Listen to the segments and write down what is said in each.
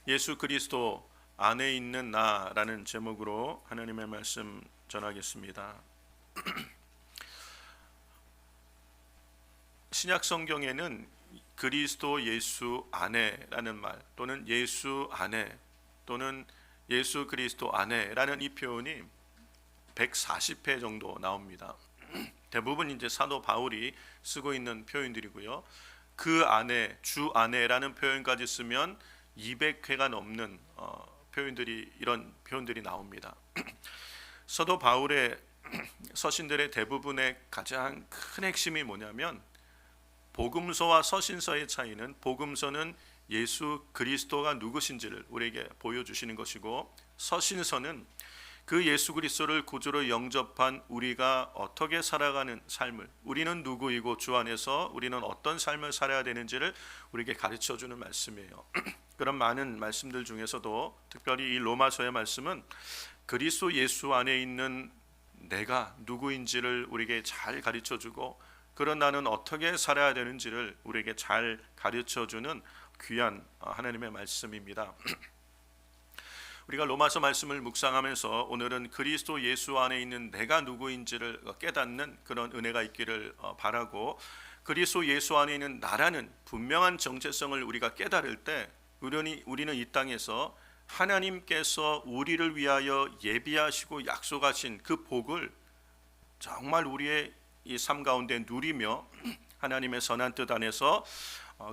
예수 그리스도 안에 있는 나라는 제목으로 하나님의 말씀 전하겠습니다. 신약 성경에는 그리스도 예수 안에라는 말 또는 예수 안에 또는 예수 그리스도 안에라는 이 표현이 140회 정도 나옵니다. 대부분 이제 사도 바울이 쓰고 있는 표현들이고요. 그 안에, 주 안에라는 표현까지 쓰면 200회가 넘는 표현들이, 이런 표현들이 나옵니다. 사도 바울의 서신들의 대부분의 가장 큰 핵심이 뭐냐면, 복음서와 서신서의 차이는, 복음서는 예수 그리스도가 누구신지를 우리에게 보여주시는 것이고, 서신서는 그 예수 그리스도를 구주로 영접한 우리가 어떻게 살아가는 삶을, 우리는 누구이고 주 안에서 우리는 어떤 삶을 살아야 되는지를 우리에게 가르쳐주는 말씀이에요. 그런 많은 말씀들 중에서도 특별히 이 로마서의 말씀은 그리스도 예수 안에 있는 내가 누구인지를 우리에게 잘 가르쳐주고, 그런 나는 어떻게 살아야 되는지를 우리에게 잘 가르쳐주는 귀한 하나님의 말씀입니다. 우리가 로마서 말씀을 묵상하면서 오늘은 그리스도 예수 안에 있는 내가 누구인지를 깨닫는 그런 은혜가 있기를 바라고, 그리스도 예수 안에 있는 나라는 분명한 정체성을 우리가 깨달을 때 우리는 이 땅에서 하나님께서 우리를 위하여 예비하시고 약속하신 그 복을 정말 우리의 이 삶 가운데 누리며 하나님의 선한 뜻 안에서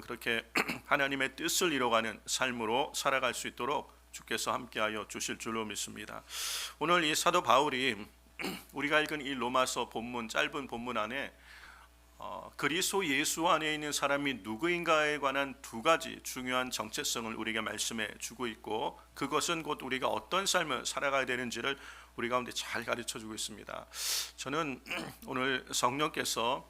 그렇게 하나님의 뜻을 이뤄가는 삶으로 살아갈 수 있도록 주께서 함께하여 주실 줄로 믿습니다. 오늘 이 사도 바울이 우리가 읽은 이 로마서 본문, 짧은 본문 안에 그리스도 예수 안에 있는 사람이 누구인가에 관한 두 가지 중요한 정체성을 우리에게 말씀해 주고 있고, 그것은 곧 우리가 어떤 삶을 살아가야 되는지를 우리 가운데 잘 가르쳐 주고 있습니다. 저는 오늘 성령께서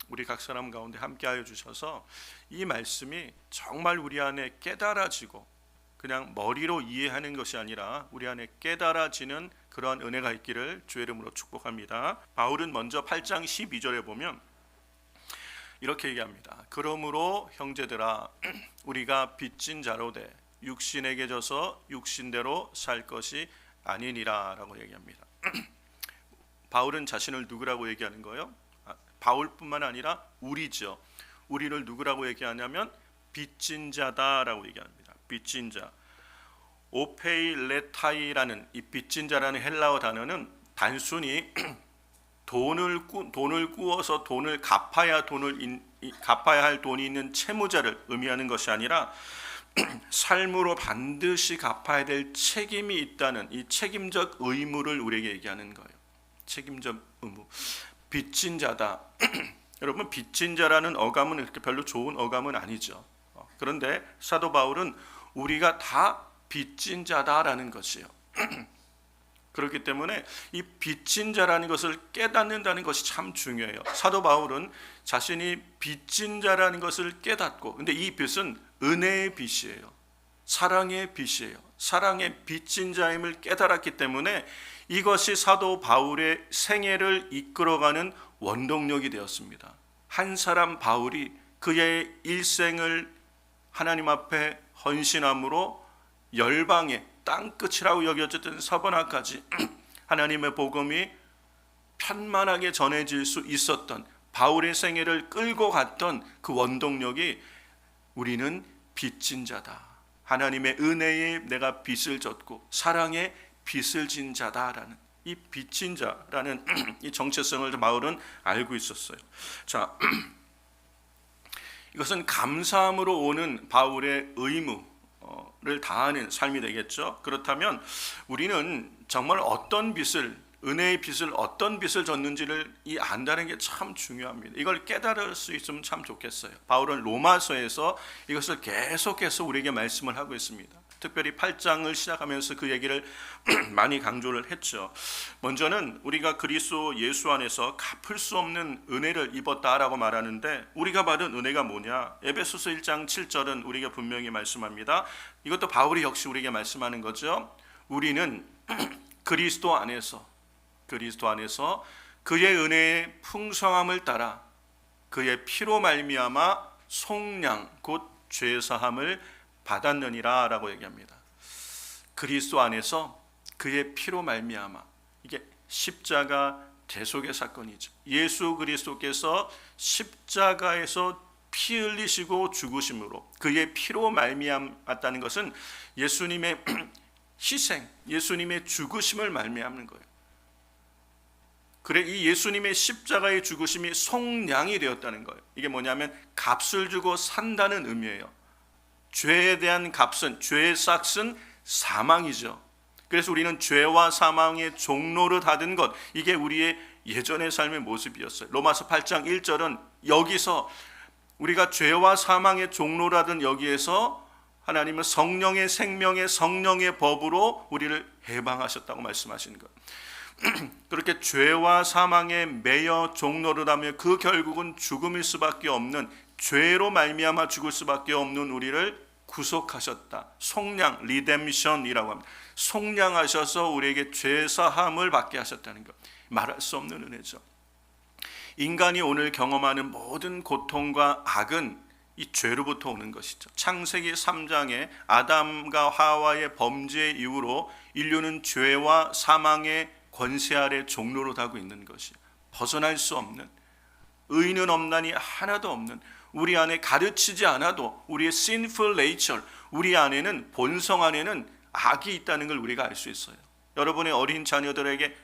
우리 각 사람 가운데 함께하여 주셔서 이 말씀이 정말 우리 안에 깨달아지고, 그냥 머리로 이해하는 것이 아니라 우리 안에 깨달아지는 그러한 은혜가 있기를 주의 이름으로 축복합니다. 바울은 먼저 8장 12절에 보면 이렇게 얘기합니다. 그러므로 형제들아, 우리가 빚진 자로 돼 육신에게 져서 육신대로 살 것이 아니니라 라고 얘기합니다. 바울은 자신을 누구라고 얘기하는 거예요? 바울뿐만 아니라 우리죠. 우리를 누구라고 얘기하냐면 빚진 자다라고 얘기합니다. 빚진 자. 오페일레타이라는 이 빚진 자라는 헬라어 단어는 단순히 돈을 꾸어서 돈을 갚아야 할 돈이 있는 채무자를 의미하는 것이 아니라 삶으로 반드시 갚아야 될 책임이 있다는 이 책임적 의무를 우리에게 얘기하는 거예요. 책임적 의무. 빚진 자다. 여러분, 빚진 자라는 어감은 이렇게 별로 좋은 어감은 아니죠. 그런데 사도 바울은 우리가 다 빚진 자다라는 것이에요. 그렇기 때문에 이 빚진 자라는 것을 깨닫는다는 것이 참 중요해요. 사도 바울은 자신이 빚진 자라는 것을 깨닫고, 근데 이 빚은 은혜의 빚이에요. 사랑의 빚이에요. 사랑의 빚진 자임을 깨달았기 때문에 이것이 사도 바울의 생애를 이끌어가는 원동력이 되었습니다. 한 사람 바울이 그의 일생을 하나님 앞에 헌신함으로 열방의 땅끝이라고 여겨졌던 서번화까지 하나님의 복음이 편만하게 전해질 수 있었던 바울의 생애를 끌고 갔던 그 원동력이 우리는 빚진 자다. 하나님의 은혜에 내가 빚을 졌고 사랑에 빚을 진 자다라는 이 빚진 자라는 이 정체성을 바울은 알고 있었어요. 자, 이것은 감사함으로 오는 바울의 의무를 다하는 삶이 되겠죠. 그렇다면 우리는 정말 어떤 빚을, 은혜의 빚을, 어떤 빚을 졌는지를 안다는 게 참 중요합니다. 이걸 깨달을 수 있으면 참 좋겠어요. 바울은 로마서에서 이것을 계속해서 우리에게 말씀을 하고 있습니다. 특별히 8장을 시작하면서 그 얘기를 많이 강조를 했죠. 먼저는 우리가 그리스도 예수 안에서 갚을 수 없는 은혜를 입었다라고 말하는데, 우리가 받은 은혜가 뭐냐? 에베소서 1장 7절은 우리가 분명히 말씀합니다. 이것도 바울이 역시 우리에게 말씀하는 거죠. 우리는 그리스도 안에서 그의 은혜의 풍성함을 따라 그의 피로 말미암아 속량 곧 죄사함을 받았느니라 라고 얘기합니다. 그리스도 안에서 그의 피로 말미암아, 이게 십자가 대속의 사건이죠. 예수 그리스도께서 십자가에서 피 흘리시고 죽으심으로 그의 피로 말미암았다는 것은 예수님의 희생, 예수님의 죽으심을 말미암는 거예요. 그래, 이 예수님의 십자가의 죽으심이 속량이 되었다는 거예요. 이게 뭐냐면 값을 주고 산다는 의미예요. 죄에 대한 값은, 죄의 삭은 사망이죠. 그래서 우리는 죄와 사망의 종로를 닫은 것, 이게 우리의 예전의 삶의 모습이었어요. 로마서 8장 1절은 여기서 우리가 죄와 사망의 종로를 닫은 여기에서 하나님은 성령의 생명의 성령의 법으로 우리를 해방하셨다고 말씀하시는 것. 그렇게 죄와 사망에 매여 종로를 하며 그 결국은 죽음일 수밖에 없는, 죄로 말미암아 죽을 수밖에 없는 우리를 구속하셨다. 속량, 리뎀션이라고 합니다. 속량하셔서 우리에게 죄사함을 받게 하셨다는 것, 말할 수 없는 은혜죠. 인간이 오늘 경험하는 모든 고통과 악은 이 죄로부터 오는 것이죠. 창세기 3장에 아담과 하와의 범죄 이후로 인류는 죄와 사망의 권세 아래 종로로 타고 있는 것이, 벗어날 수 없는, 의인은 없나니 하나도 없는, 우리 안에 가르치지 않아도 우리의 sinful nature, 우리 안에는, 본성 안에는 악이 있다는 걸 우리가 알 수 있어요. 여러분의 어린 자녀들에게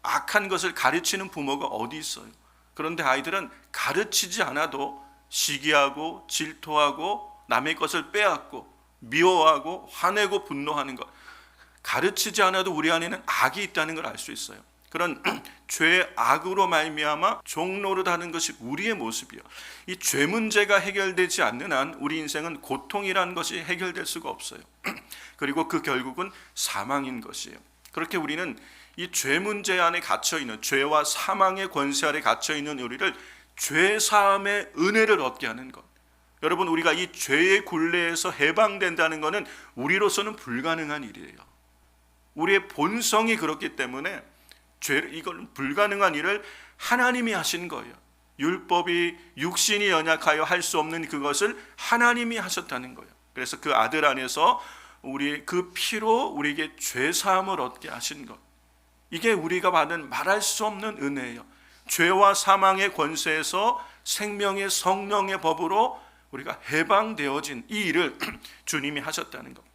악한 것을 가르치는 부모가 어디 있어요? 그런데 아이들은 가르치지 않아도 시기하고 질투하고 남의 것을 빼앗고 미워하고 화내고 분노하는 것, 가르치지 않아도 우리 안에는 악이 있다는 걸 알 수 있어요. 그런 죄의 악으로 말미암아 종노릇하는 것이 우리의 모습이요. 이 죄 문제가 해결되지 않는 한 우리 인생은 고통이라는 것이 해결될 수가 없어요. 그리고 그 결국은 사망인 것이에요. 그렇게 우리는 이 죄 문제 안에 갇혀 있는, 죄와 사망의 권세 아래 갇혀 있는 우리를 죄 사함의 은혜를 얻게 하는 것. 여러분, 우리가 이 죄의 굴레에서 해방된다는 것은 우리로서는 불가능한 일이에요. 우리의 본성이 그렇기 때문에 이걸 불가능한 일을 하나님이 하신 거예요. 율법이 육신이 연약하여 할 수 없는 그것을 하나님이 하셨다는 거예요. 그래서 그 아들 안에서 우리 그 피로 우리에게 죄 사함을 얻게 하신 것, 이게 우리가 받은 말할 수 없는 은혜예요. 죄와 사망의 권세에서 생명의 성령의 법으로 우리가 해방되어진 이 일을 주님이 하셨다는 것.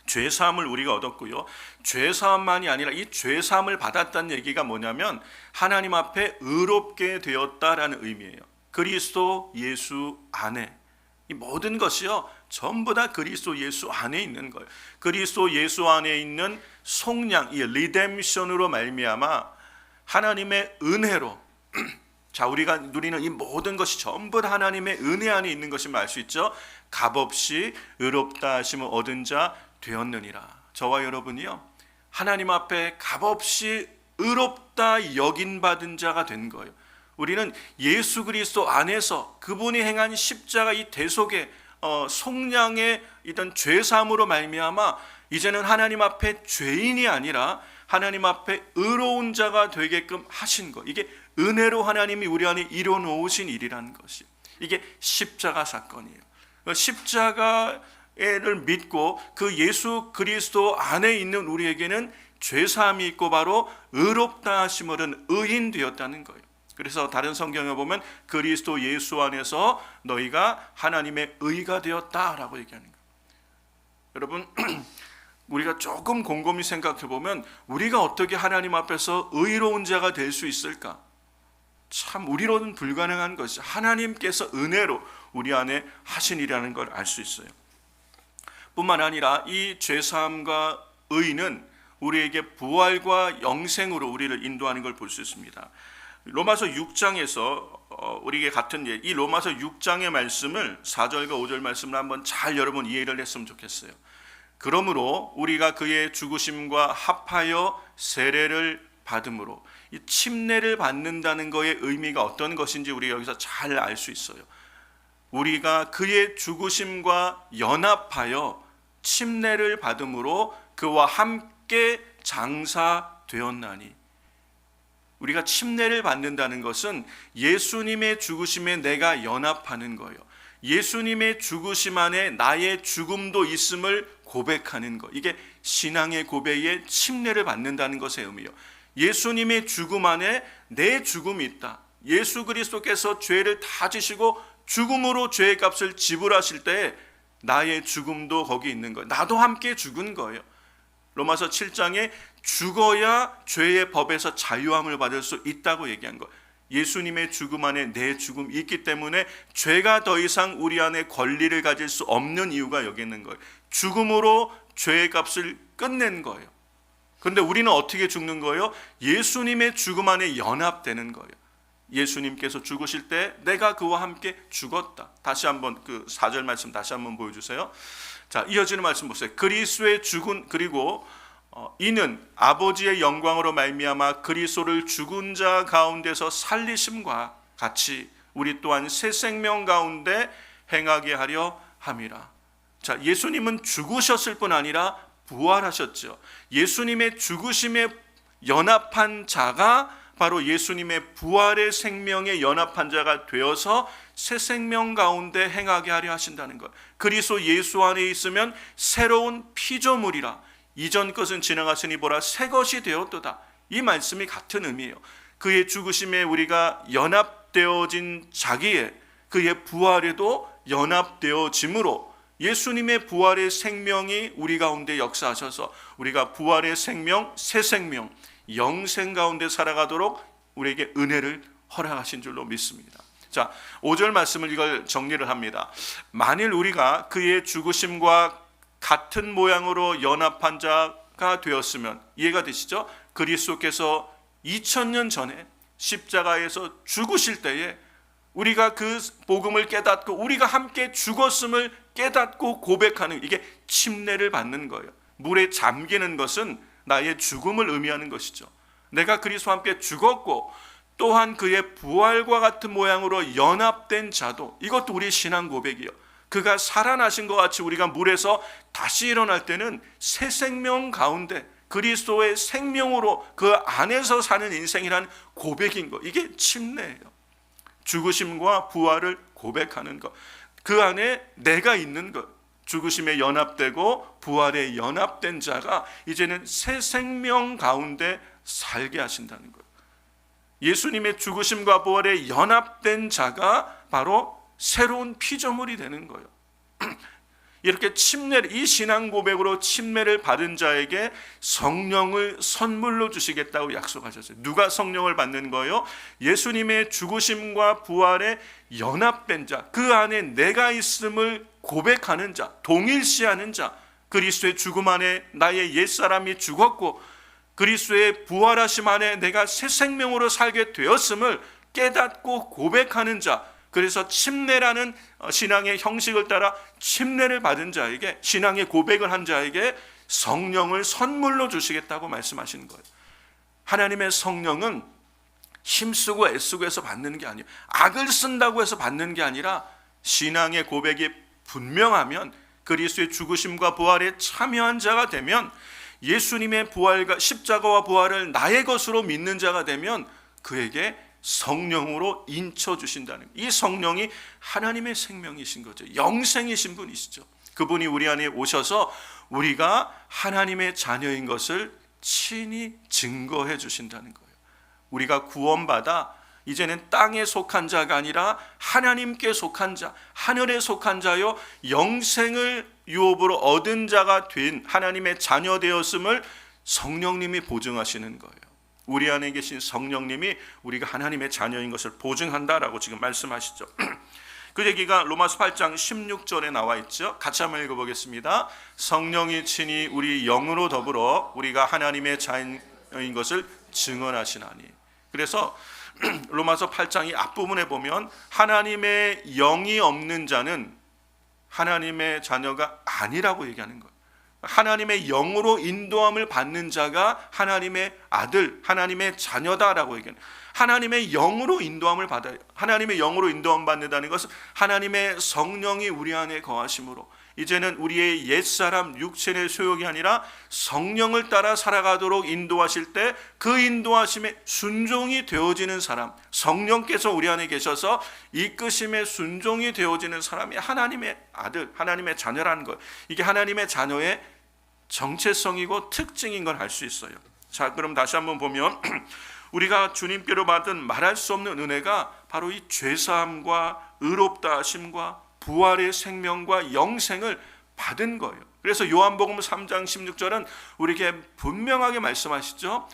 죄사함을 우리가 얻었고요. 죄사함만이 아니라 이 죄사함을 받았다는 얘기가 뭐냐면 하나님 앞에 의롭게 되었다라는 의미예요. 그리스도 예수 안에, 이 모든 것이요 전부 다 그리스도 예수 안에 있는 거예요. 그리스도 예수 안에 있는 속량, 이 리뎀션으로 말미암아 하나님의 은혜로 자, 우리가 누리는 이 모든 것이 전부 다 하나님의 은혜 안에 있는 것임을 알 수 있죠. 값없이 의롭다 하심을 얻은 자 되었느니라. 저와 여러분이요 하나님 앞에 값없이 의롭다 여긴 받은 자가 된 거예요. 우리는 예수 그리스도 안에서 그분이 행한 십자가 이 대속의 속량의 이런 죄사함으로 말미암아 이제는 하나님 앞에 죄인이 아니라 하나님 앞에 의로운 자가 되게끔 하신 것, 이게 은혜로 하나님이 우리 안에 이뤄 놓으신 일이라는 것이, 이게 십자가 사건이에요. 십자가를 믿고 그 예수 그리스도 안에 있는 우리에게는 죄사함이 있고 바로 의롭다 하심을 얻은 의인 되었다는 거예요. 그래서 다른 성경에 보면 그리스도 예수 안에서 너희가 하나님의 의가 되었다라고 얘기하는 거예요. 여러분, 우리가 조금 곰곰이 생각해 보면 우리가 어떻게 하나님 앞에서 의로운 자가 될 수 있을까? 참 우리로는 불가능한 것이 하나님께서 은혜로 우리 안에 하신 일이라는 걸 알 수 있어요. 뿐만 아니라 이 죄사함과 의는 우리에게 부활과 영생으로 우리를 인도하는 걸 볼 수 있습니다. 로마서 6장에서 우리에게 같은 이 로마서 6장의 말씀을 4절과 5절 말씀을 한번 잘 여러분 이해를 했으면 좋겠어요. 그러므로 우리가 그의 죽으심과 합하여 세례를 받음으로, 이 침례를 받는다는 것의 의미가 어떤 것인지 우리가 여기서 잘 알 수 있어요. 우리가 그의 죽으심과 연합하여 침례를 받음으로 그와 함께 장사되었나니, 우리가 침례를 받는다는 것은 예수님의 죽으심에 내가 연합하는 거예요. 예수님의 죽으심 안에 나의 죽음도 있음을 고백하는 것, 이게 신앙의 고백에 침례를 받는다는 것의 의미요. 예수님의 죽음 안에 내 죽음이 있다. 예수 그리스도께서 죄를 다 지시고 죽음으로 죄의 값을 지불하실 때 나의 죽음도 거기 있는 거예요. 나도 함께 죽은 거예요. 로마서 7장에 죽어야 죄의 법에서 자유함을 받을 수 있다고 얘기한 거예요. 예수님의 죽음 안에 내 죽음이 있기 때문에 죄가 더 이상 우리 안에 권리를 가질 수 없는 이유가 여기 있는 거예요. 죽음으로 죄의 값을 끝낸 거예요. 그런데 우리는 어떻게 죽는 거예요? 예수님의 죽음 안에 연합되는 거예요. 예수님께서 죽으실 때 내가 그와 함께 죽었다. 다시 한번 그 4절 말씀 다시 한번 보여주세요. 자, 이어지는 말씀 보세요. 그리스도의 죽은, 그리고 이는 아버지의 영광으로 말미암아 그리스도를 죽은 자 가운데서 살리심과 같이 우리 또한 새 생명 가운데 행하게 하려 함이라. 자, 예수님은 죽으셨을 뿐 아니라 부활하셨죠. 예수님의 죽으심에 연합한 자가 바로 예수님의 부활의 생명에 연합한 자가 되어서 새 생명 가운데 행하게 하려 하신다는 것. 그리스도 예수 안에 있으면 새로운 피조물이라. 이전 것은 지나갔으니 보라 새 것이 되었도다. 이 말씀이 같은 의미예요. 그의 죽으심에 우리가 연합되어진 자기에 그의 부활에도 연합되어짐으로 예수님의 부활의 생명이 우리 가운데 역사하셔서 우리가 부활의 생명, 새 생명, 영생 가운데 살아가도록 우리에게 은혜를 허락하신 줄로 믿습니다. 자, 5절 말씀을 이걸 정리를 합니다. 만일 우리가 그의 죽으심과 같은 모양으로 연합한 자가 되었으면, 이해가 되시죠? 그리스도께서 2000년 전에 십자가에서 죽으실 때에 우리가 그 복음을 깨닫고 우리가 함께 죽었음을 깨닫고 고백하는, 이게 침례를 받는 거예요. 물에 잠기는 것은 나의 죽음을 의미하는 것이죠. 내가 그리스도와 함께 죽었고 또한 그의 부활과 같은 모양으로 연합된 자도, 이것도 우리의 신앙 고백이에요. 그가 살아나신 것 같이 우리가 물에서 다시 일어날 때는 새 생명 가운데 그리스도의 생명으로 그 안에서 사는 인생이라는 고백인 것, 이게 침례예요. 죽으심과 부활을 고백하는 것, 그 안에 내가 있는 것, 죽으심에 연합되고 부활에 연합된 자가 이제는 새 생명 가운데 살게 하신다는 거예요. 예수님의 죽으심과 부활에 연합된 자가 바로 새로운 피조물이 되는 거예요. 이렇게 침례를, 이 신앙 고백으로 침례를 받은 자에게 성령을 선물로 주시겠다고 약속하셨어요. 누가 성령을 받는 거예요? 예수님의 죽으심과 부활에 연합된 자, 그 안에 내가 있음을 고백하는 자, 동일시하는 자, 그리스도의 죽음 안에 나의 옛사람이 죽었고 그리스도의 부활하심 안에 내가 새 생명으로 살게 되었음을 깨닫고 고백하는 자, 그래서 침례라는 신앙의 형식을 따라 침례를 받은 자에게, 신앙의 고백을 한 자에게 성령을 선물로 주시겠다고 말씀하시는 거예요. 하나님의 성령은 힘쓰고 애쓰고 해서 받는 게 아니에요. 악을 쓴다고 해서 받는 게 아니라 신앙의 고백이 분명하면, 그리스도의 죽으심과 부활에 참여한 자가 되면, 예수님의 부활과 십자가와 부활을 나의 것으로 믿는 자가 되면 그에게 성령으로 인쳐주신다는, 이 성령이 하나님의 생명이신 거죠. 영생이신 분이시죠. 그분이 우리 안에 오셔서 우리가 하나님의 자녀인 것을 친히 증거해 주신다는 거예요. 우리가 구원받아 이제는 땅에 속한 자가 아니라 하나님께 속한 자, 하늘에 속한 자요, 영생을 유업으로 얻은 자가 된 하나님의 자녀 되었음을 성령님이 보증하시는 거예요. 우리 안에 계신 성령님이 우리가 하나님의 자녀인 것을 보증한다라고 지금 말씀하시죠. 그 얘기가 로마서 8장 16절에 나와 있죠. 같이 한번 읽어보겠습니다. 성령이 친히 우리 영으로 더불어 우리가 하나님의 자녀인 것을 증언하시나니. 그래서 로마서 8장 이 앞부분에 보면 하나님의 영이 없는 자는 하나님의 자녀가 아니라고 얘기하는 거예요. 하나님의 영으로 인도함을 받는 자가 하나님의 아들, 하나님의 자녀다라고 얘기해요. 하나님의 영으로 인도함을 받아요. 하나님의 영으로 인도함 받는다는 것은 하나님의 성령이 우리 안에 거하심으로 이제는 우리의 옛사람 육신의 소욕이 아니라 성령을 따라 살아가도록 인도하실 때 그 인도하심에 순종이 되어지는 사람, 성령께서 우리 안에 계셔서 이끄심에 순종이 되어지는 사람이 하나님의 아들, 하나님의 자녀라는 것. 이게 하나님의 자녀의 정체성이고 특징인 걸 알 수 있어요. 자, 그럼 다시 한번 보면 우리가 주님께로 받은 말할 수 없는 은혜가 바로 이 죄사함과 의롭다 하심과 부활의 생명과 영생을 받은 거예요. 그래서 요한복음 3장 16절은 우리에게 분명하게 말씀하시죠.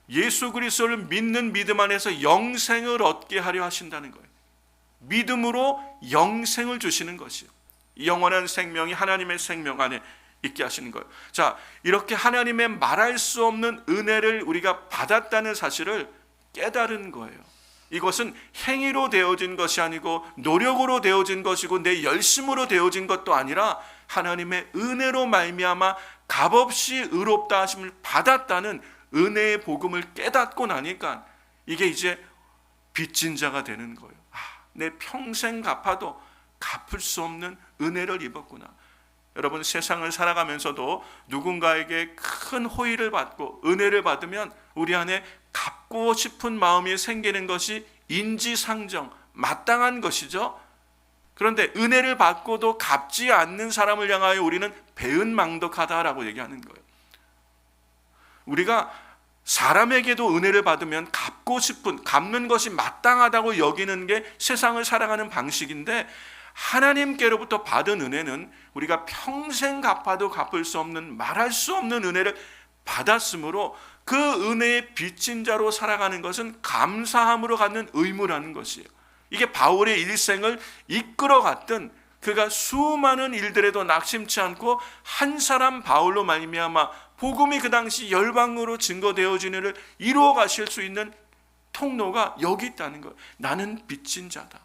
예수 그리스도를 믿는 믿음 안에서 영생을 얻게 하려 하신다는 거예요. 믿음으로 영생을 주시는 것이요. 영원한 생명이 하나님의 생명 안에 있게 하시는 거예요. 자, 이렇게 하나님의 말할 수 없는 은혜를 우리가 받았다는 사실을 깨달은 거예요. 이것은 행위로 되어진 것이 아니고 노력으로 되어진 것이고 내 열심으로 되어진 것도 아니라 하나님의 은혜로 말미암아 값없이 의롭다 하심을 받았다는 은혜의 복음을 깨닫고 나니까 이게 이제 빚진 자가 되는 거예요. 내 평생 갚아도 갚을 수 없는 은혜를 입었구나. 여러분, 세상을 살아가면서도 누군가에게 큰 호의를 받고 은혜를 받으면 우리 안에 갚고 싶은 마음이 생기는 것이 인지상정, 마땅한 것이죠. 그런데 은혜를 받고도 갚지 않는 사람을 향하여 우리는 배은망덕하다라고 얘기하는 거예요. 우리가 사람에게도 은혜를 받으면 갚고 싶은, 갚는 것이 마땅하다고 여기는 게 세상을 살아가는 방식인데, 하나님께로부터 받은 은혜는 우리가 평생 갚아도 갚을 수 없는, 말할 수 없는 은혜를 받았으므로 그 은혜의 빚진 자로 살아가는 것은 감사함으로 갖는 의무라는 것이에요. 이게 바울의 일생을 이끌어갔던, 그가 수많은 일들에도 낙심치 않고 한 사람 바울로 말미암아 복음이 그 당시 열방으로 증거되어지는 일을 이루어 가실 수 있는 통로가 여기 있다는 거예요. 나는 빚진 자다.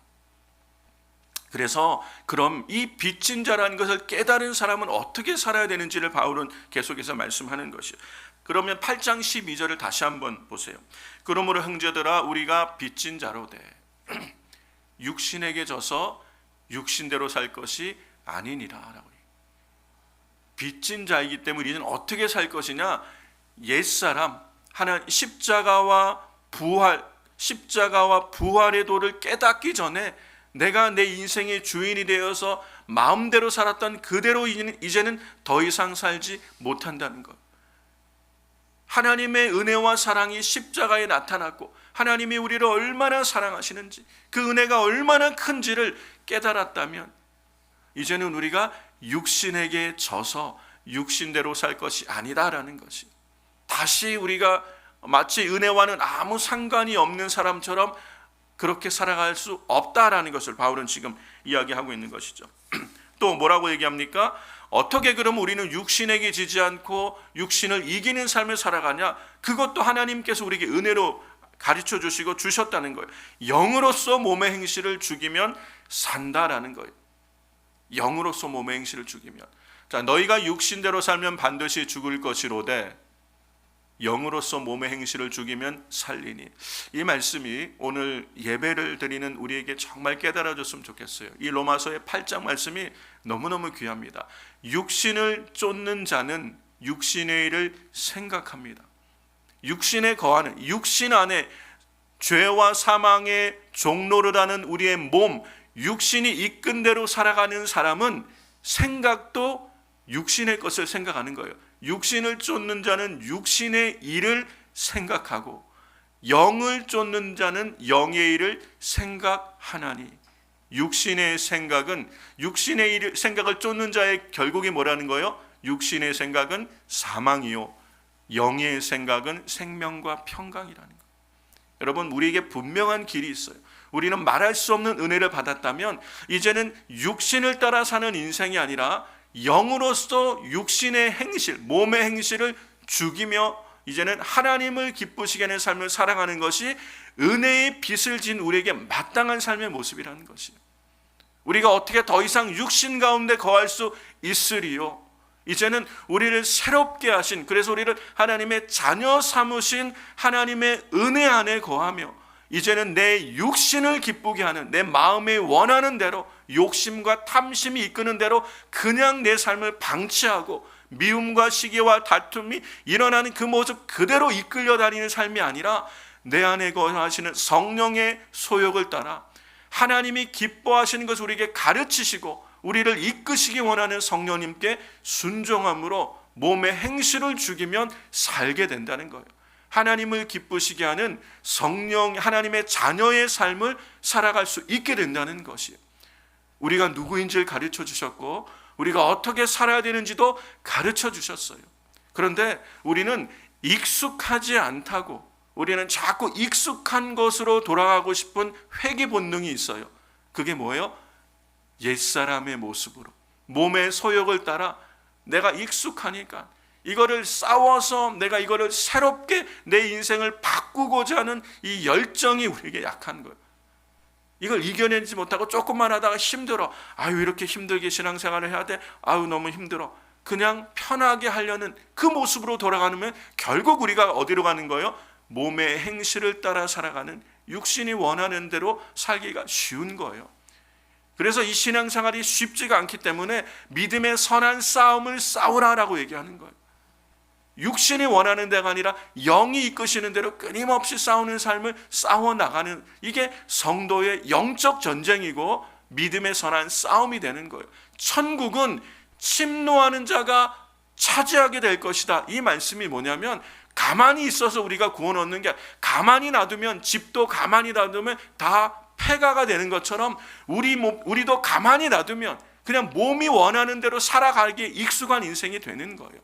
그래서 그럼 이 빚진 자라는 것을 깨달은 사람은 어떻게 살아야 되는지를 바울은 계속해서 말씀하는 것이에요. 그러면 8장 12절을 다시 한번 보세요. 그러므로 형제들아, 우리가 빚진 자로되 육신에게 져서 육신대로 살 것이 아니니라. 빚진 자이기 때문에 우리는 어떻게 살 것이냐? 옛사람, 십자가와 부활의 도를 깨닫기 전에 내가 내 인생의 주인이 되어서 마음대로 살았던 그대로 이제는 더 이상 살지 못한다는 것. 하나님의 은혜와 사랑이 십자가에 나타났고 하나님이 우리를 얼마나 사랑하시는지, 그 은혜가 얼마나 큰지를 깨달았다면 이제는 우리가 육신에게 져서 육신대로 살 것이 아니다라는 것이, 다시 우리가 마치 은혜와는 아무 상관이 없는 사람처럼 그렇게 살아갈 수 없다라는 것을 바울은 지금 이야기하고 있는 것이죠. 또 뭐라고 얘기합니까? 어떻게 그럼 우리는 육신에게 지지 않고 육신을 이기는 삶을 살아가냐? 그것도 하나님께서 우리에게 은혜로 가르쳐 주시고 주셨다는 거예요. 영으로서 몸의 행실을 죽이면 산다라는 거예요. 영으로서 몸의 행실을 죽이면, 자, 너희가 육신대로 살면 반드시 죽을 것이로되 영으로서 몸의 행실을 죽이면 살리니. 이 말씀이 오늘 예배를 드리는 우리에게 정말 깨달아졌으면 좋겠어요. 이 로마서의 8장 말씀이 너무너무 귀합니다. 육신을 쫓는 자는 육신의 일을 생각합니다. 육신에 거하는, 육신 안에 죄와 사망의 종로를 하는 우리의 몸, 육신이 이끈 대로 살아가는 사람은 생각도 육신의 것을 생각하는 거예요. 육신을 쫓는 자는 육신의 일을 생각하고 영을 쫓는 자는 영의 일을 생각하나니. 육신의 생각은, 육신의 생각을 쫓는 자의 결국이 뭐라는 거예요? 육신의 생각은 사망이요 영의 생각은 생명과 평강이라는 거예요. 여러분, 우리에게 분명한 길이 있어요. 우리는 말할 수 없는 은혜를 받았다면 이제는 육신을 따라 사는 인생이 아니라 영으로서 육신의 행실, 몸의 행실을 죽이며 이제는 하나님을 기쁘시게 하는 삶을 살아가는 것이 은혜의 빚을 진 우리에게 마땅한 삶의 모습이라는 것이에요. 우리가 어떻게 더 이상 육신 가운데 거할 수 있으리요? 이제는 우리를 새롭게 하신, 그래서 우리를 하나님의 자녀 삼으신 하나님의 은혜 안에 거하며 이제는 내 육신을 기쁘게 하는, 내 마음에 원하는 대로 욕심과 탐심이 이끄는 대로 그냥 내 삶을 방치하고 미움과 시기와 다툼이 일어나는 그 모습 그대로 이끌려 다니는 삶이 아니라 내 안에 거하시는 성령의 소욕을 따라 하나님이 기뻐하시는 것을 우리에게 가르치시고 우리를 이끄시기 원하는 성령님께 순종함으로 몸의 행실을 죽이면 살게 된다는 거예요. 하나님을 기쁘시게 하는 성령 하나님의 자녀의 삶을 살아갈 수 있게 된다는 것이에요. 우리가 누구인지를 가르쳐 주셨고 우리가 어떻게 살아야 되는지도 가르쳐 주셨어요. 그런데 우리는 익숙하지 않다고, 우리는 자꾸 익숙한 것으로 돌아가고 싶은 회귀 본능이 있어요. 그게 뭐예요? 옛사람의 모습으로 몸의 소욕을 따라 내가 익숙하니까 이거를 싸워서 내가 이거를 새롭게 내 인생을 바꾸고자 하는 이 열정이 우리에게 약한 거예요. 이걸 이겨내지 못하고 조금만 하다가 힘들어. 아유, 이렇게 힘들게 신앙생활을 해야 돼? 아유, 너무 힘들어. 그냥 편하게 하려는 그 모습으로 돌아가면 결국 우리가 어디로 가는 거예요? 몸의 행실을 따라 살아가는, 육신이 원하는 대로 살기가 쉬운 거예요. 그래서 이 신앙생활이 쉽지가 않기 때문에 믿음의 선한 싸움을 싸우라라고 얘기하는 거예요. 육신이 원하는 데가 아니라 영이 이끄시는 대로 끊임없이 싸우는 삶을 싸워나가는, 이게 성도의 영적 전쟁이고 믿음의 선한 싸움이 되는 거예요. 천국은 침노하는 자가 차지하게 될 것이다. 이 말씀이 뭐냐면 가만히 있어서 우리가 구원 얻는 게, 가만히 놔두면, 집도 가만히 놔두면 다 폐가가 되는 것처럼 우리도 가만히 놔두면 그냥 몸이 원하는 대로 살아가기에 익숙한 인생이 되는 거예요.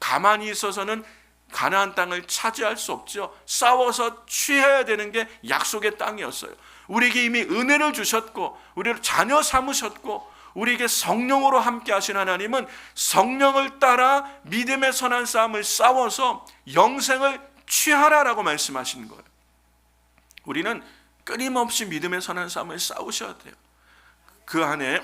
가만히 있어서는 가나안 땅을 차지할 수 없죠. 싸워서 취해야 되는 게 약속의 땅이었어요. 우리에게 이미 은혜를 주셨고 우리를 자녀 삼으셨고 우리에게 성령으로 함께 하신 하나님은 성령을 따라 믿음의 선한 싸움을 싸워서 영생을 취하라라고 말씀하시는 거예요. 우리는 끊임없이 믿음의 선한 싸움을 싸우셔야 돼요. 그 안에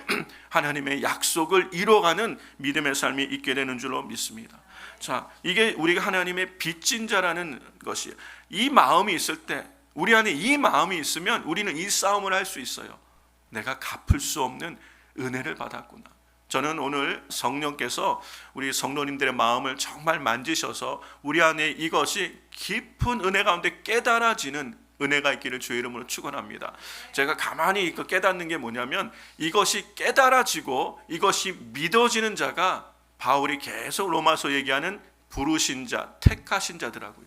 하나님의 약속을 이뤄가는 믿음의 삶이 있게 되는 줄로 믿습니다. 자, 이게 우리가 하나님의 빚진 자라는 것이에요. 이 마음이 있을 때, 우리 안에 이 마음이 있으면 우리는 이 싸움을 할 수 있어요. 내가 갚을 수 없는 은혜를 받았구나. 저는 오늘 성령께서 우리 성도님들의 마음을 정말 만지셔서 우리 안에 이것이 깊은 은혜 가운데 깨달아지는 은혜가 있기를 주의 이름으로 축원합니다. 제가 가만히 깨닫는 게 뭐냐면 이것이 깨달아지고 이것이 믿어지는 자가 바울이 계속 로마서 얘기하는 부르신 자, 택하신 자더라고요.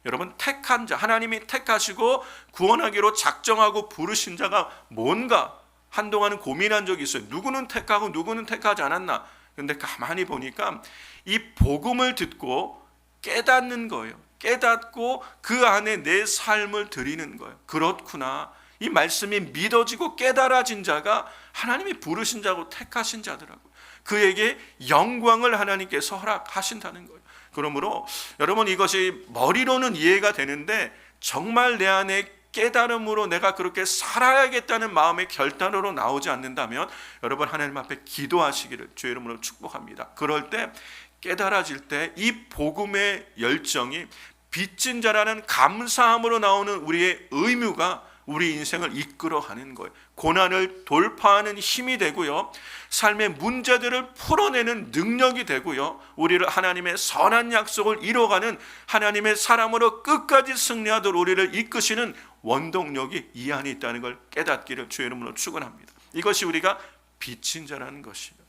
여러분, 택한 자, 하나님이 택하시고 구원하기로 작정하고 부르신 자가 뭔가 한동안은 고민한 적이 있어요. 누구는 택하고 누구는 택하지 않았나. 그런데 가만히 보니까 이 복음을 듣고 깨닫는 거예요. 깨닫고 그 안에 내 삶을 드리는 거예요. 그렇구나. 이 말씀이 믿어지고 깨달아진 자가 하나님이 부르신 자고 택하신 자더라고요. 그에게 영광을 하나님께서 허락하신다는 거예요. 그러므로 여러분, 이것이 머리로는 이해가 되는데 정말 내 안에 깨달음으로 내가 그렇게 살아야겠다는 마음의 결단으로 나오지 않는다면 여러분, 하나님 앞에 기도하시기를 주의 이름으로 축복합니다. 그럴 때 깨달아질 때 이 복음의 열정이 빚진 자라는 감사함으로 나오는 우리의 의무가 우리 인생을 이끌어가는 거예요. 고난을 돌파하는 힘이 되고요, 삶의 문제들을 풀어내는 능력이 되고요, 우리를 하나님의 선한 약속을 이뤄가는 하나님의 사람으로 끝까지 승리하도록 우리를 이끄시는 원동력이 이 안에 있다는 걸 깨닫기를 주의 이름으로 축원합니다. 이것이 우리가 빚진 자라는 것입니다.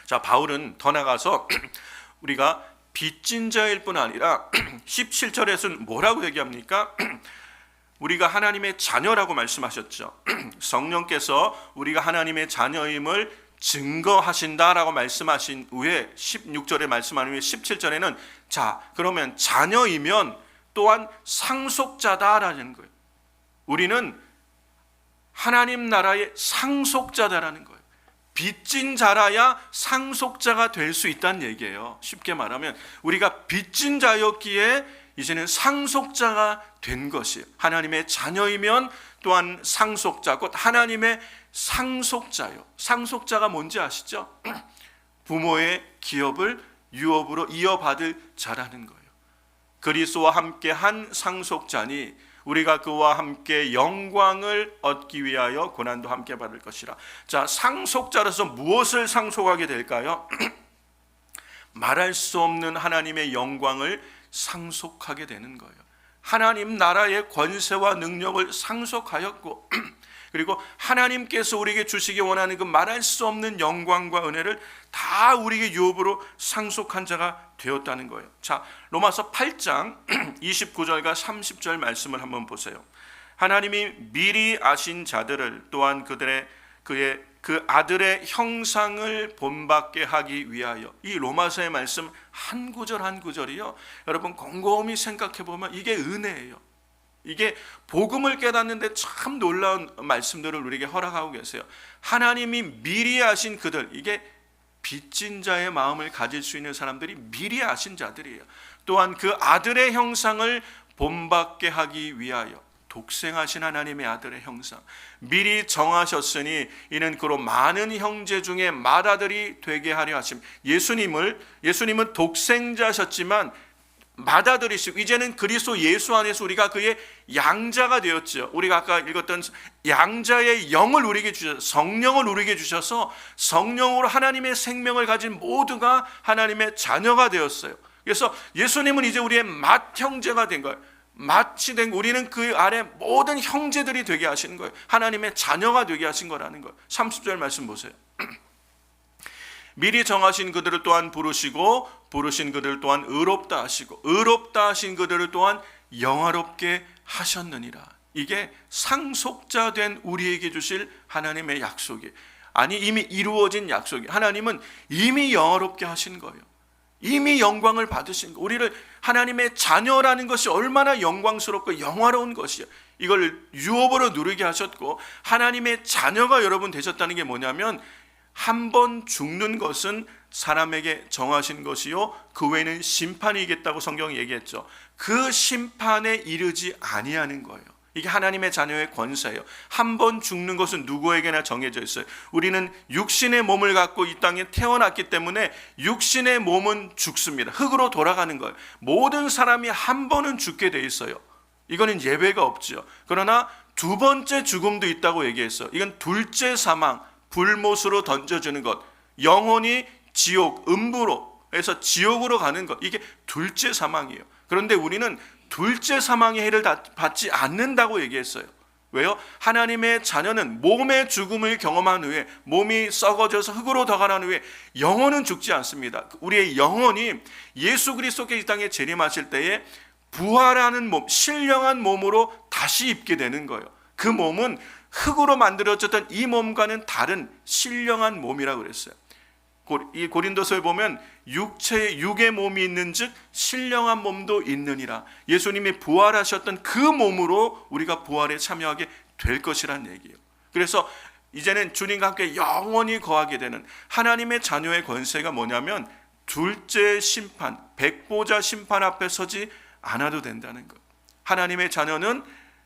자, 바울은 더 나가서 우리가 빚진 자일 뿐 아니라 17절에서는 뭐라고 얘기합니까? 우리가 하나님의 자녀라고 말씀하셨죠. 성령께서 우리가 하나님의 자녀임을 증거하신다라고 말씀하신 후에 16절에 말씀하신 후에 17절에는 자, 그러면 자녀이면 또한 상속자다라는 거예요. 우리는 하나님 나라의 상속자다라는 거예요. 빚진 자라야 상속자가 될 수 있다는 얘기예요. 쉽게 말하면 우리가 빚진 자였기에 이제는 상속자가 된 것이에요. 하나님의 자녀이면 또한 상속자, 곧 하나님의 상속자요. 상속자가 뭔지 아시죠? 부모의 기업을 유업으로 이어받을 자라는 거예요. 그리스도와 함께 한 상속자니 우리가 그와 함께 영광을 얻기 위하여 고난도 함께 받을 것이라. 자, 상속자로서 무엇을 상속하게 될까요? 말할 수 없는 하나님의 영광을 상속하게 되는 거예요. 하나님 나라의 권세와 능력을 상속하였고 그리고 하나님께서 우리에게 주시기 원하는 그 말할 수 없는 영광과 은혜를 다 우리에게 유업으로 상속한 자가 되었다는 거예요. 자, 로마서 8장 29절과 30절 말씀을 한번 보세요. 하나님이 미리 아신 자들을 또한 그의 그 아들의 형상을 본받게 하기 위하여. 이 로마서의 말씀 한 구절 한 구절이요, 여러분 곰곰이 생각해 보면 이게 은혜예요. 이게 복음을 깨닫는데 참 놀라운 말씀들을 우리에게 허락하고 계세요. 하나님이 미리 아신 그들, 이게 빚진 자의 마음을 가질 수 있는 사람들이 미리 아신 자들이에요. 또한 그 아들의 형상을 본받게 하기 위하여. 독생하신 하나님의 아들의 형상 미리 정하셨으니 이는 그로 많은 형제 중에 맏아들이 되게 하려 하심. 예수님은 독생자셨지만 맏아들이시고 이제는 그리스도 예수 안에서 우리가 그의 양자가 되었죠. 우리가 아까 읽었던 양자의 영을 우리에게 주셔서, 성령을 우리에게 주셔서 성령으로 하나님의 생명을 가진 모두가 하나님의 자녀가 되었어요. 그래서 예수님은 이제 우리의 맏형제가 된 거예요. 마치 된, 우리는 그 아래 모든 형제들이 되게 하시는 거예요. 하나님의 자녀가 되게 하신 거라는 거예요. 30절 말씀 보세요. 미리 정하신 그들을 또한 부르시고 부르신 그들을 또한 의롭다 하시고 의롭다 하신 그들을 또한 영화롭게 하셨느니라. 이게 상속자 된 우리에게 주실 하나님의 약속이, 아니 이미 이루어진 약속이. 하나님은 이미 영화롭게 하신 거예요. 이미 영광을 받으신 거. 우리를 하나님의 자녀라는 것이 얼마나 영광스럽고 영화로운 것이에요. 이걸 유업으로 누리게 하셨고, 하나님의 자녀가 여러분 되셨다는 게 뭐냐면 한 번 죽는 것은 사람에게 정하신 것이요 그 외에는 심판이 있겠다고 성경이 얘기했죠. 그 심판에 이르지 아니하는 거예요. 이게 하나님의 자녀의 권세예요. 한 번 죽는 것은 누구에게나 정해져 있어요. 우리는 육신의 몸을 갖고 이 땅에 태어났기 때문에 육신의 몸은 죽습니다. 흙으로 돌아가는 거예요. 모든 사람이 한 번은 죽게 돼 있어요. 이거는 예외가 없죠. 그러나 두 번째 죽음도 있다고 얘기했어요. 이건 둘째 사망, 불못으로 던져주는 것, 영혼이 지옥, 음부로 해서 지옥으로 가는 것, 이게 둘째 사망이에요. 그런데 우리는 둘째 사망의 해를 받지 않는다고 얘기했어요. 왜요? 하나님의 자녀는 몸의 죽음을 경험한 후에, 몸이 썩어져서 흙으로 더가는 후에 영혼은 죽지 않습니다. 우리의 영혼이 예수 그리스도께 이 땅에 재림하실 때에 부활하는 몸, 신령한 몸으로 다시 입게 되는 거예요. 그 몸은 흙으로 만들어졌던 이 몸과는 다른 신령한 몸이라고 그랬어요. 이 고린도서에 보면 육의 몸이 있는즉 신령한 몸도 있느니라. 예수님이 부활하셨던 그 몸으로 우리가 부활에 참여하게 될 것이란 얘기예요. 그래서 이제는 주님과 함께 영원히 거하게 되는 하나님의 자녀의 권세가 뭐냐면 둘째 심판, 백보자 심판 앞에 서지 않아도 된다는 것. 하나님의 자녀는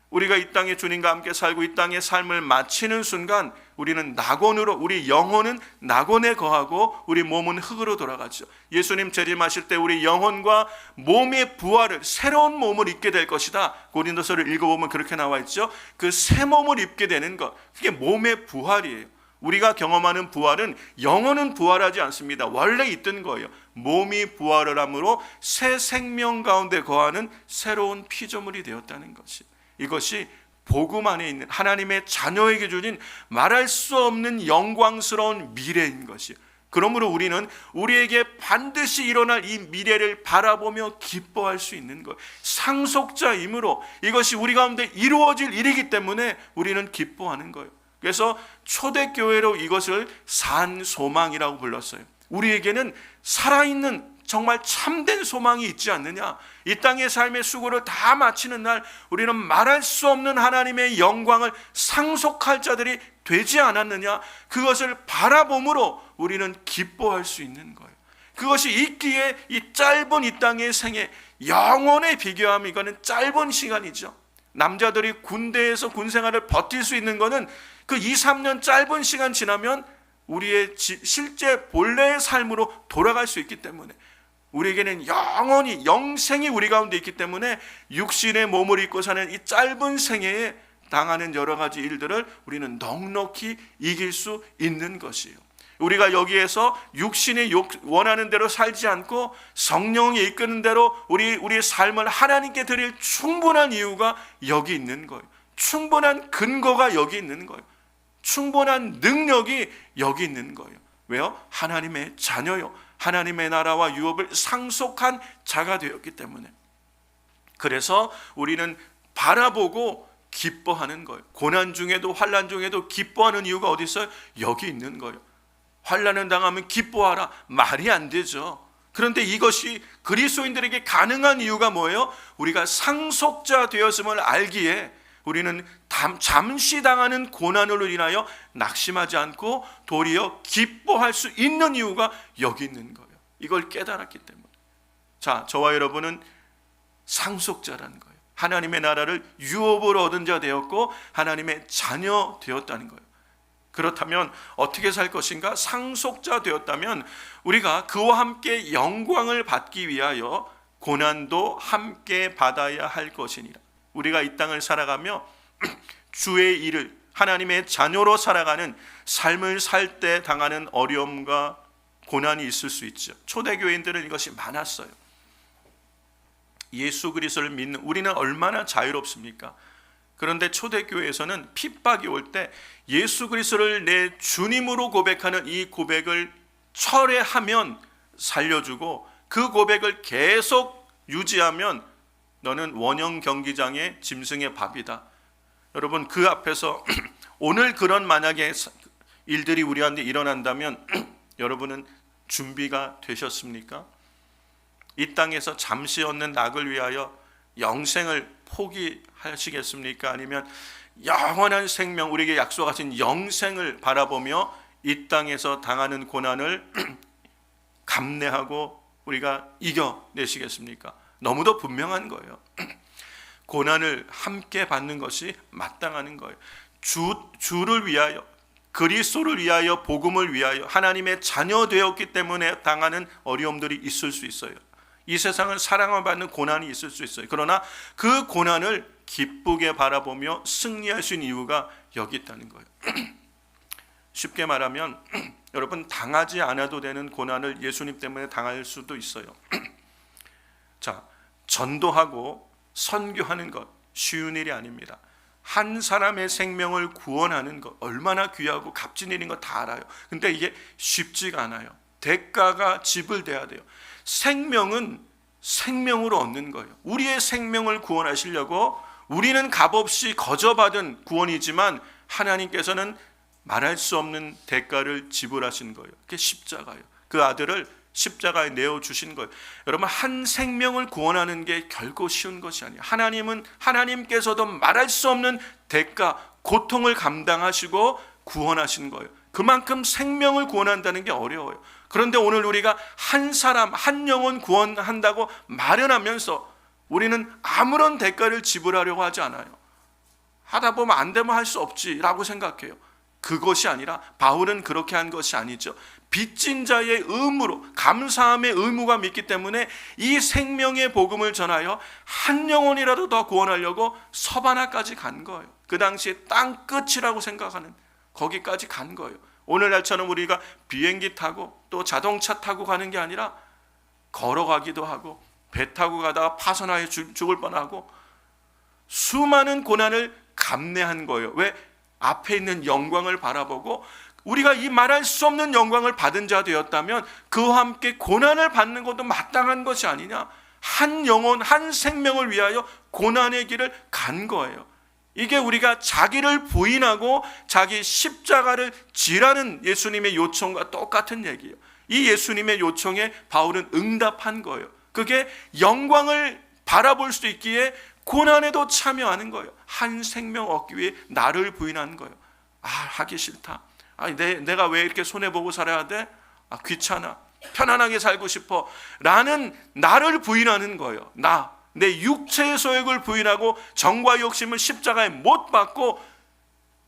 우리가 이 땅에 주님과 함께 살고 이 땅의 삶을 마치는 순간 우리는 낙원으로, 우리 영혼은 낙원에 거하고 우리 몸은 흙으로 돌아가죠. 예수님 재림하실 때 우리 영혼과 몸의 부활을, 새로운 몸을 입게 될 것이다. 고린도서를 읽어보면 그렇게 나와 있죠. 그 새 몸을 입게 되는 것, 그게 몸의 부활이에요. 우리가 경험하는 부활은 영혼은 부활하지 않습니다. 원래 있던 거예요. 몸이 부활을 함으로 새 생명 가운데 거하는 새로운 피조물이 되었다는 것이, 이것이 복음 안에 있는 하나님의 자녀에게 주신 말할 수 없는 영광스러운 미래인 것이에요. 그러므로 우리는 우리에게 반드시 일어날 이 미래를 바라보며 기뻐할 수 있는 것, 상속자이므로 이것이 우리 가운데 이루어질 일이기 때문에 우리는 기뻐하는 거예요. 그래서 초대교회로 이것을 산 소망이라고 불렀어요. 우리에게는 살아있는 정말 참된 소망이 있지 않느냐. 이 땅의 삶의 수고를 다 마치는 날 우리는 말할 수 없는 하나님의 영광을 상속할 자들이 되지 않았느냐. 그것을 바라봄으로 우리는 기뻐할 수 있는 거예요. 그것이 있기에 이 짧은 이 땅의 생애, 영원에 비교하면 이거는 짧은 시간이죠. 남자들이 군대에서 군생활을 버틸 수 있는 거는 그 2, 3년 짧은 시간 지나면 우리의 실제 본래의 삶으로 돌아갈 수 있기 때문에 우리에게는 영원히 영생이 우리 가운데 있기 때문에 육신의 몸을 입고 사는 이 짧은 생애에 당하는 여러 가지 일들을 우리는 넉넉히 이길 수 있는 것이에요. 우리가 여기에서 육신이 원하는 대로 살지 않고 성령이 이끄는 대로 우리의 삶을 하나님께 드릴 충분한 이유가 여기 있는 거예요. 충분한 근거가 여기 있는 거예요. 충분한 능력이 여기 있는 거예요. 왜요? 하나님의 자녀요. 하나님의 나라와 유업을 상속한 자가 되었기 때문에. 그래서 우리는 바라보고 기뻐하는 거예요. 고난 중에도 환난 중에도 기뻐하는 이유가 어디 있어요? 여기 있는 거예요. 환난을 당하면 기뻐하라. 말이 안 되죠. 그런데 이것이 그리스도인들에게 가능한 이유가 뭐예요? 우리가 상속자 되었음을 알기에 우리는 잠시 당하는 고난으로 인하여 낙심하지 않고 도리어 기뻐할 수 있는 이유가 여기 있는 거예요. 이걸 깨달았기 때문에. 자, 저와 여러분은 상속자라는 거예요. 하나님의 나라를 유업으로 얻은 자 되었고 하나님의 자녀 되었다는 거예요. 그렇다면 어떻게 살 것인가? 상속자 되었다면 우리가 그와 함께 영광을 받기 위하여 고난도 함께 받아야 할 것이니라. 우리가 이 땅을 살아가며 주의 일을 하나님의 자녀로 살아가는 삶을 살 때 당하는 어려움과 고난이 있을 수 있죠. 초대교인들은 이것이 많았어요. 예수 그리스도를 믿는 우리는 얼마나 자유롭습니까? 그런데 초대교회에서는 핍박이 올 때 예수 그리스도를 내 주님으로 고백하는 이 고백을 철회하면 살려주고 그 고백을 계속 유지하면 너는 원형 경기장의 짐승의 밥이다. 여러분, 그 앞에서 오늘 그런 만약에 일들이 우리한테 일어난다면 여러분은 준비가 되셨습니까? 이 땅에서 잠시 얻는 낙을 위하여 영생을 포기하시겠습니까? 아니면 영원한 생명, 우리에게 약속하신 영생을 바라보며 이 땅에서 당하는 고난을 감내하고 우리가 이겨내시겠습니까? 너무도 분명한 거예요. 고난을 함께 받는 것이 마땅한 거예요. 주를 위하여, 그리스도를 위하여, 복음을 위하여 하나님의 자녀 되었기 때문에 당하는 어려움들이 있을 수 있어요. 이 세상은 사랑을 받는 고난이 있을 수 있어요. 그러나 그 고난을 기쁘게 바라보며 승리할 수 있는 이유가 여기 있다는 거예요. 쉽게 말하면 여러분, 당하지 않아도 되는 고난을 예수님 때문에 당할 수도 있어요. 자, 전도하고 선교하는 것 쉬운 일이 아닙니다. 한 사람의 생명을 구원하는 것 얼마나 귀하고 값진 일인 거 다 알아요. 근데 이게 쉽지가 않아요. 대가가 지불돼야 돼요. 생명은 생명으로 얻는 거예요. 우리의 생명을 구원하시려고 우리는 값없이 거저받은 구원이지만 하나님께서는 말할 수 없는 대가를 지불하신 거예요. 그게 십자가예요. 그 아들을 십자가에 내어주신 거예요. 여러분, 한 생명을 구원하는 게 결코 쉬운 것이 아니에요. 하나님께서도 말할 수 없는 대가, 고통을 감당하시고 구원하신 거예요. 그만큼 생명을 구원한다는 게 어려워요. 그런데 오늘 우리가 한 사람, 한 영혼 구원한다고 말은 하면서 우리는 아무런 대가를 지불하려고 하지 않아요. 하다 보면 안 되면 할 수 없지라고 생각해요. 그것이 아니라 바울은 그렇게 한 것이 아니죠. 빚진 자의 의무로, 감사함의 의무가 있기 때문에 이 생명의 복음을 전하여 한 영혼이라도 더 구원하려고 서바나까지 간 거예요. 그 당시에 땅 끝이라고 생각하는 거기까지 간 거예요. 오늘날처럼 우리가 비행기 타고 또 자동차 타고 가는 게 아니라 걸어가기도 하고 배 타고 가다가 파손하여 죽을 뻔하고 수많은 고난을 감내한 거예요. 왜? 앞에 있는 영광을 바라보고 우리가 이 말할 수 없는 영광을 받은 자 되었다면 그와 함께 고난을 받는 것도 마땅한 것이 아니냐. 한 영혼, 한 생명을 위하여 고난의 길을 간 거예요. 이게 우리가 자기를 부인하고 자기 십자가를 지라는 예수님의 요청과 똑같은 얘기예요. 이 예수님의 요청에 바울은 응답한 거예요. 그게 영광을 바라볼 수 있기에 고난에도 참여하는 거예요. 한 생명 얻기 위해 나를 부인하는 거예요. 하기 싫다. 내가 왜 이렇게 손해보고 살아야 돼? 귀찮아. 편안하게 살고 싶어. 라는 나를 부인하는 거예요. 내 육체의 소욕을 부인하고 정과 욕심을 십자가에 못 박고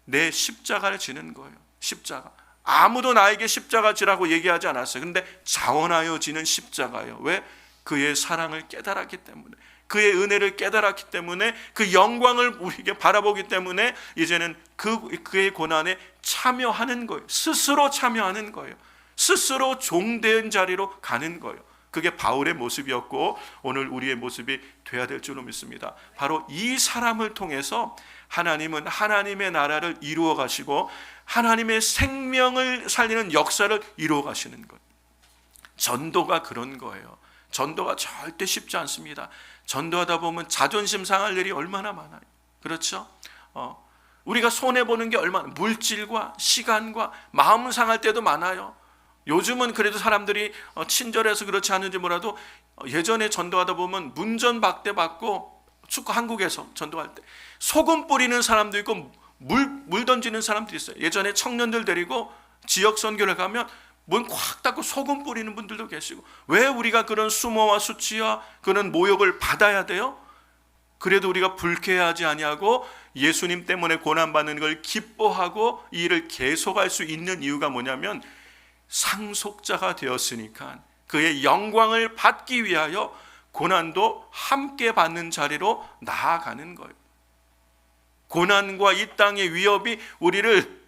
내 십자가를 지는 거예요. 십자가. 아무도 나에게 십자가 지라고 얘기하지 않았어요. 그런데 자원하여 지는 십자가예요. 왜? 그의 사랑을 깨달았기 때문에, 그의 은혜를 깨달았기 때문에, 그 영광을 우리에게 바라보기 때문에 이제는 그의 고난에 참여하는 거예요. 스스로 참여하는 거예요. 스스로 종된 자리로 가는 거예요. 그게 바울의 모습이었고 오늘 우리의 모습이 돼야 될 줄로 믿습니다. 바로 이 사람을 통해서 하나님은 하나님의 나라를 이루어 가시고 하나님의 생명을 살리는 역사를 이루어 가시는 것. 전도가 그런 거예요. 전도가 절대 쉽지 않습니다. 전도하다 보면 자존심 상할 일이 얼마나 많아요. 그렇죠? 우리가 손해보는 게 얼마나, 물질과 시간과 마음 상할 때도 많아요. 요즘은 그래도 사람들이 친절해서 그렇지 않은지 몰라도 예전에 전도하다 보면 문전박대 받고, 축구 한국에서 전도할 때 소금 뿌리는 사람도 있고 물 던지는 사람도 있어요. 예전에 청년들 데리고 지역 선교를 가면 문 콱 닫고 소금 뿌리는 분들도 계시고. 왜 우리가 그런 수모와 수치와 그런 모욕을 받아야 돼요? 그래도 우리가 불쾌하지 아니하고 예수님 때문에 고난받는 걸 기뻐하고 이 일을 계속할 수 있는 이유가 뭐냐면 상속자가 되었으니까 그의 영광을 받기 위하여 고난도 함께 받는 자리로 나아가는 거예요. 고난과 이 땅의 위협이 우리를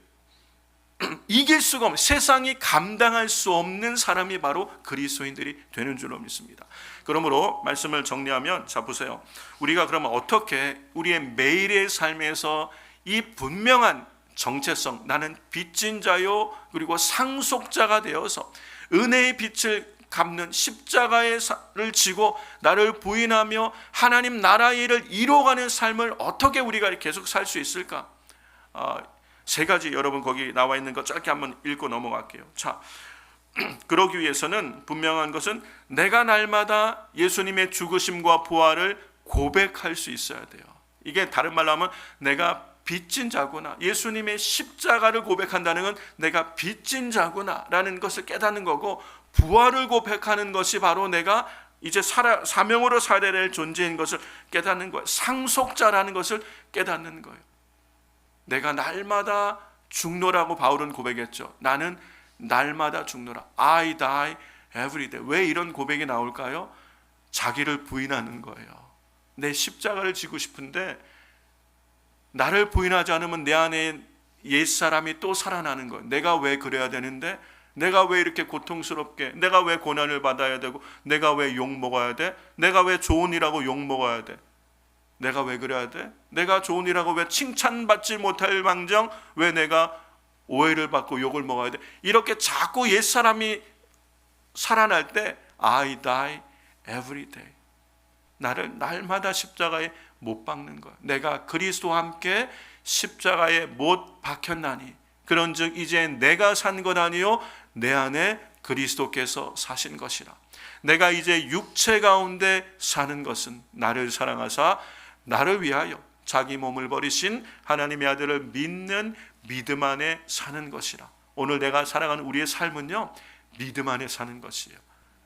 이길 수가 없는, 세상이 감당할 수 없는 사람이 바로 그리스도인들이 되는 줄로 믿습니다. 그러므로 말씀을 정리하면, 자 보세요. 우리가 그러면 어떻게 우리의 매일의 삶에서 이 분명한 정체성, 나는 빚진 자요 그리고 상속자가 되어서 은혜의 빛을 갚는 십자가를 지고 나를 부인하며 하나님 나라의 일을 이루어가는 삶을 어떻게 우리가 계속 살 수 있을까? 세 가지, 여러분 거기 나와 있는 거 짧게 한번 읽고 넘어갈게요. 자, 그러기 위해서는 분명한 것은 내가 날마다 예수님의 죽으심과 부활을 고백할 수 있어야 돼요. 이게 다른 말로 하면 내가 빚진 자구나, 예수님의 십자가를 고백한다는 건 내가 빚진 자구나 라는 것을 깨닫는 거고, 부활을 고백하는 것이 바로 내가 이제 사명으로 살아야 될 존재인 것을 깨닫는 거예요. 상속자라는 것을 깨닫는 거예요. 내가 날마다 죽노라고 바울은 고백했죠. 나는 날마다 죽노라. I die every day. 왜 이런 고백이 나올까요? 자기를 부인하는 거예요. 내 십자가를 지고 싶은데 나를 부인하지 않으면 내 안에 옛사람이 또 살아나는 거예요. 내가 왜 그래야 되는데, 내가 왜 이렇게 고통스럽게, 내가 왜 고난을 받아야 되고, 내가 왜 욕 먹어야 돼, 내가 왜 좋은 일하고 욕 먹어야 돼, 내가 왜 그래야 돼, 내가 좋은 일하고 왜 칭찬받지 못할 망정 왜 내가 오해를 받고 욕을 먹어야 돼. 이렇게 자꾸 옛사람이 살아날 때 I die every day. 나를 날마다 십자가에 못 박는 거야. 내가 그리스도와 함께 십자가에 못 박혔나니 그런즉 이제 내가 산 것 아니요 내 안에 그리스도께서 사신 것이라. 내가 이제 육체 가운데 사는 것은 나를 사랑하사 나를 위하여 자기 몸을 버리신 하나님의 아들을 믿는 믿음 안에 사는 것이라. 오늘 내가 살아가는 우리의 삶은요, 믿음 안에 사는 것이에요.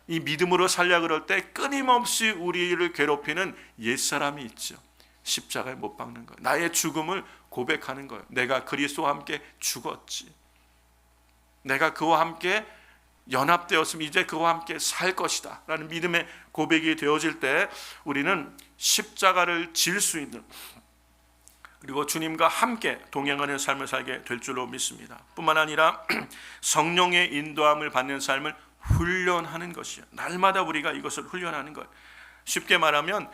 이 믿음으로 살려 그럴 때 끊임없이 우리를 괴롭히는 옛사람이 있죠. 십자가에 못 박는 거예요. 나의 죽음을 고백하는 거예요. 내가 그리스도와 함께 죽었지. 내가 그와 함께 연합되었으면 이제 그와 함께 살 것이다 라는 믿음의 고백이 되어질 때 우리는 십자가를 질 수 있는, 그리고 주님과 함께 동행하는 삶을 살게 될 줄로 믿습니다. 뿐만 아니라 성령의 인도함을 받는 삶을 훈련하는 것이에요. 날마다 우리가 이것을 훈련하는 거예요. 쉽게 말하면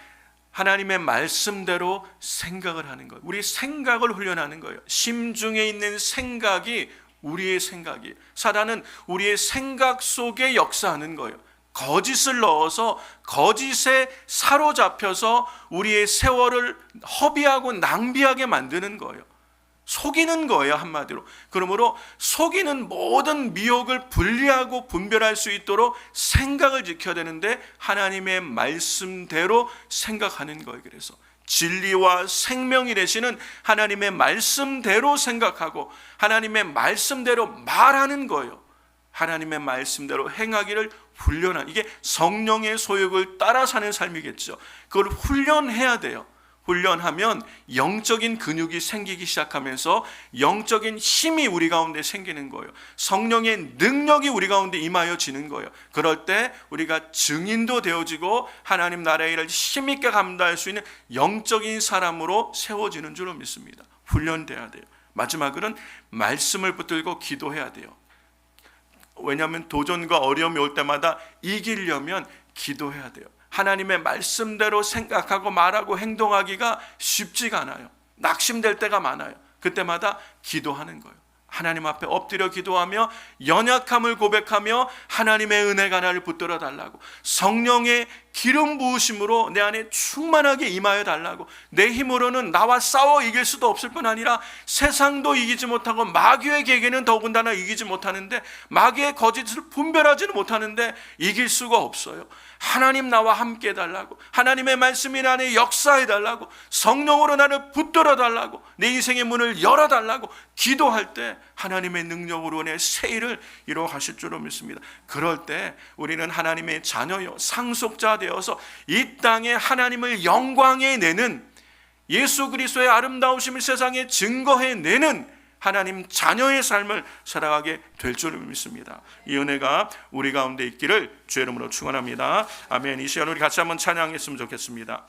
하나님의 말씀대로 생각을 하는 거예요. 우리 생각을 훈련하는 거예요. 심중에 있는 생각이 우리의 생각이에요. 사단은 우리의 생각 속에 역사하는 거예요. 거짓을 넣어서 거짓에 사로잡혀서 우리의 세월을 허비하고 낭비하게 만드는 거예요. 속이는 거예요, 한마디로. 그러므로 속이는 모든 미혹을 분리하고 분별할 수 있도록 생각을 지켜야 되는데 하나님의 말씀대로 생각하는 거예요. 그래서 진리와 생명이 되시는 하나님의 말씀대로 생각하고 하나님의 말씀대로 말하는 거예요. 하나님의 말씀대로 행하기를 훈련한, 이게 성령의 소욕을 따라 사는 삶이겠죠. 그걸 훈련해야 돼요. 훈련하면 영적인 근육이 생기기 시작하면서 영적인 힘이 우리 가운데 생기는 거예요. 성령의 능력이 우리 가운데 임하여지는 거예요. 그럴 때 우리가 증인도 되어지고 하나님 나라의 일을 힘있게 감당할 수 있는 영적인 사람으로 세워지는 줄로 믿습니다. 훈련돼야 돼요. 마지막으로는 말씀을 붙들고 기도해야 돼요. 왜냐하면 도전과 어려움이 올 때마다 이기려면 기도해야 돼요. 하나님의 말씀대로 생각하고 말하고 행동하기가 쉽지가 않아요. 낙심될 때가 많아요. 그때마다 기도하는 거예요. 하나님 앞에 엎드려 기도하며 연약함을 고백하며 하나님의 은혜가 나를 붙들어 달라고, 성령의 기름 부으심으로 내 안에 충만하게 임하여 달라고. 내 힘으로는 나와 싸워 이길 수도 없을 뿐 아니라 세상도 이기지 못하고 마귀의 계계는 더군다나 이기지 못하는데, 마귀의 거짓을 분별하지는 못하는데 이길 수가 없어요. 하나님 나와 함께 해달라고, 하나님의 말씀이 내 안에 역사해달라고, 성령으로 나를 붙들어 달라고, 내 인생의 문을 열어달라고 기도할 때 하나님의 능력으로 내 새 일을 이루어 가실 줄로 믿습니다. 그럴 때 우리는 하나님의 자녀요 상속자 되어서 이 땅에 하나님을 영광해내는, 예수 그리스도의 아름다우심을 세상에 증거해내는 하나님 자녀의 삶을 살아가게 될 줄 믿습니다. 이 은혜가 우리 가운데 있기를 주의 이름으로 축원합니다. 아멘. 이 시간 우리 같이 한번 찬양했으면 좋겠습니다.